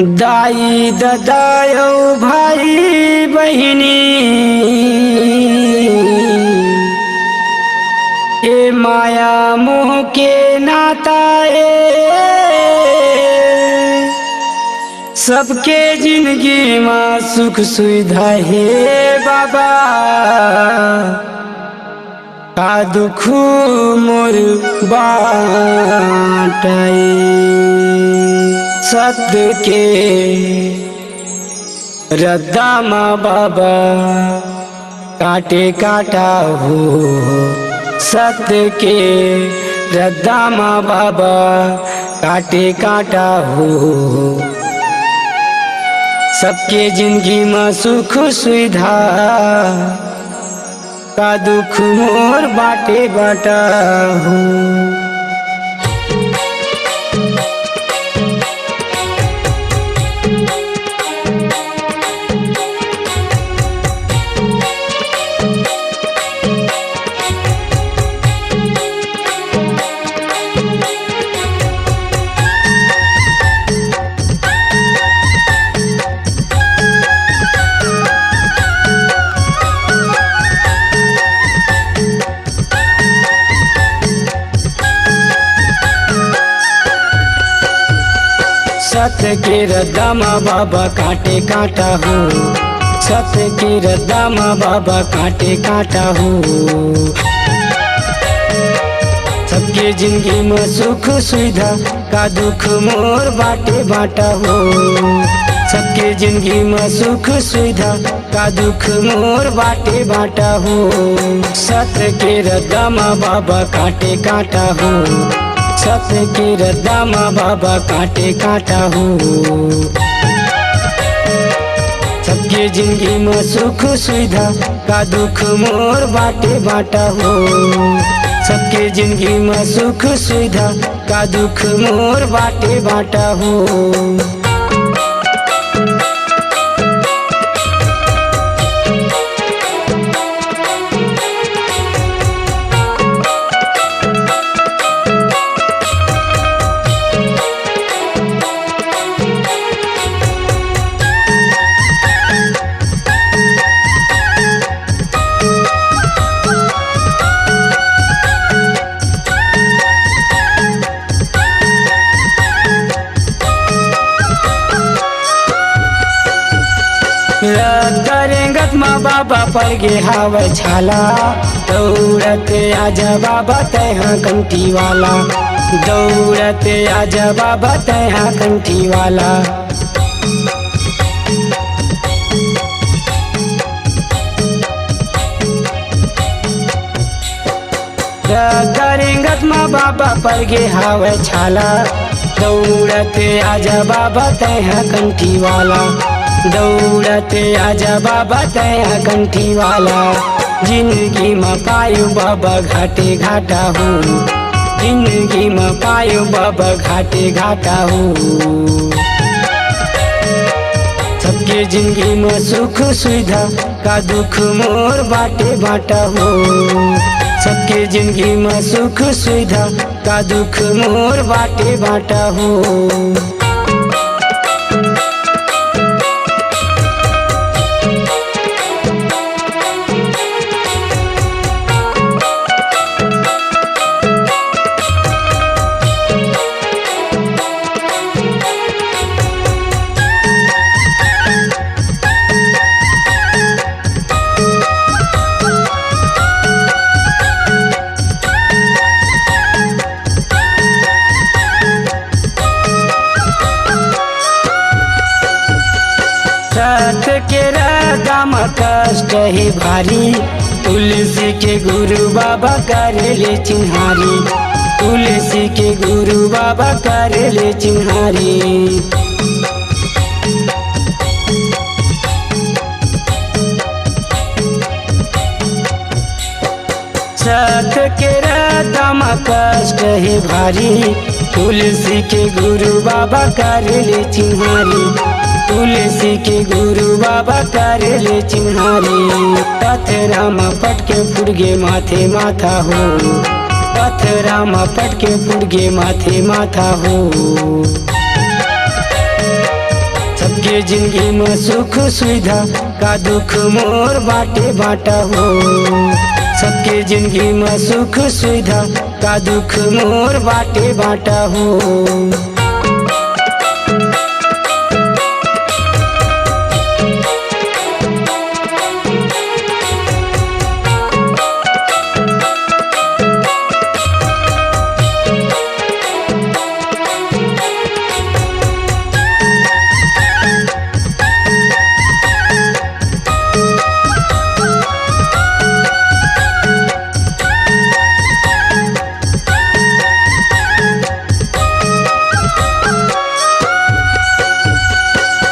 दाई ददायो भाई बहिनी ए माया मोह के नाता सबके जिंदगी में सुख सुविधा है बाबा का दुख मोर बाटाई सत्य के रद्दा माँ बाबा काटे काटा हो सत्य के रद्दा माँ बाबा काटे काटा हो सबके जिंदगी में सुख सुविधा का दुख मोर बाटे बाटा हो। सत्य के रद्दा माँ बाबा काटे काटा हो सत्य के रद्दा माँ बाबा काटे काटा हो सबके जिंदगी में सुख सुविधा का दुख मोर बाटे बाटा हो सबके जिंदगी में सुख सुविधा का दुख मोर बाटे बाटा हो सत्य के रद्दा माँ बाबा काटे काटा हो सत्य के रद्दा माँ बाबा काटे काटा हो सबके जिंदगी में सुख सुविधा का दुख मोर बाटे बाटा हो सबके जिंदगी में सुख सुविधा का दुख मोर बाटे बाटा हो। करेंगत माँ बाबा पर गे हाव छाला दौड़ते आजा बाबा तैहा कंठी वाला दौड़ते आजा बाबा तैहा कंठी वाला करेंगत माँ बाबा पर गे हाव छाला दौड़ते आजा बाबा तैहा कंठी वाला दौड़ते आजा बाबा तैया कंठी वाला जिंदगी में पायो बाबा घाटे घाटा हो जिंदगी में पायो बाबा घाटे घाटा हो सबके जिंदगी में सुख सुविधा का दुख मोर बाटे बाटा हो सबके जिंदगी में सुख सुविधा का दुख मोर बाटे बाटा हो। सत्य के रद्दा में कष्ट है भारी तुलसी के गुरु बाबा करेले चिन्हारी तुलसी के गुरु बाबा करेले चिन्हारी सत्य के रद्दा में कष्ट है भारी तुलसी के गुरु बाबा करेले चिन्हारी तुलसी के गुरु बाबा करेले चिन्हारी पत्थरा में पटके फुटगे माथे माथा हो पत्थरा में पटके फुटगे माथे माथा हो सबके जिंदगी में सुख सुविधा का दुख मोर बाटे बाटा हो। सबके जिंदगी में सुख सुविधा का दुख मोर बाटे बाटा हो।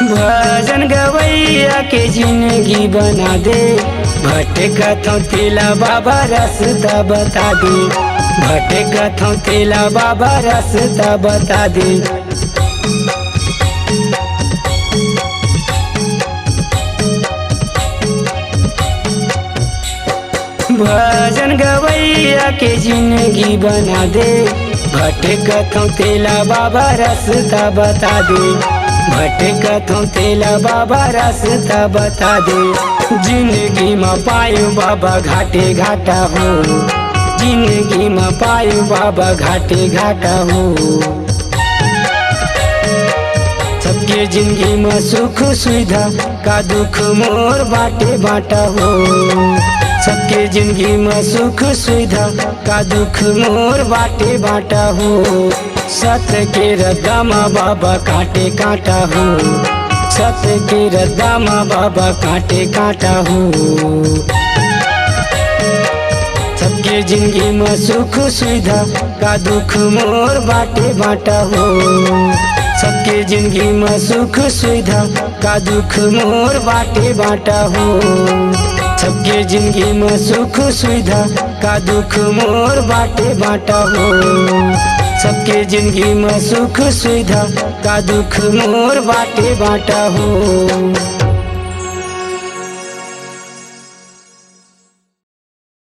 भजन गवैया के जिंदगी बना दे, भटकथों तेला बाबा रास्ता बता दे। भटकथों तेला बाबा रास्ता बता दे। भजन गवैया के जिंदगी बना दे, भटकथों तेला बाबा रास्ता बता दे। भटकथों तेला बाबा रास्ता बता दे। जिंदगी में पायो बाबा घाटे घाटा हो। जिंदगी में पायो बाबा घाटे घाटा हो। सबके जिंदगी में सुख सुविधा का दुख मोर बाटे बाटा हो। सबके जिंदगी में सुख सुविधा का दुख मोर बाटे बाटा हो। सत्य के रद्दामा बाबा काटे काटा हो। सत्य के रद्दामा बाबा काटे काटा हो। सबके जिंदगी में सुख सुविधा का दुख मोर बाटे बाटा हो। सबके जिंदगी में सुख सुविधा का दुख मोर बाटे बाटा हो। सबके जिंदगी में सुख सुविधा का दुख मोर बाटे बाटा हो। सबके जिंदगी में सुख सुविधा का दुख मोर बाटे बाटा हो।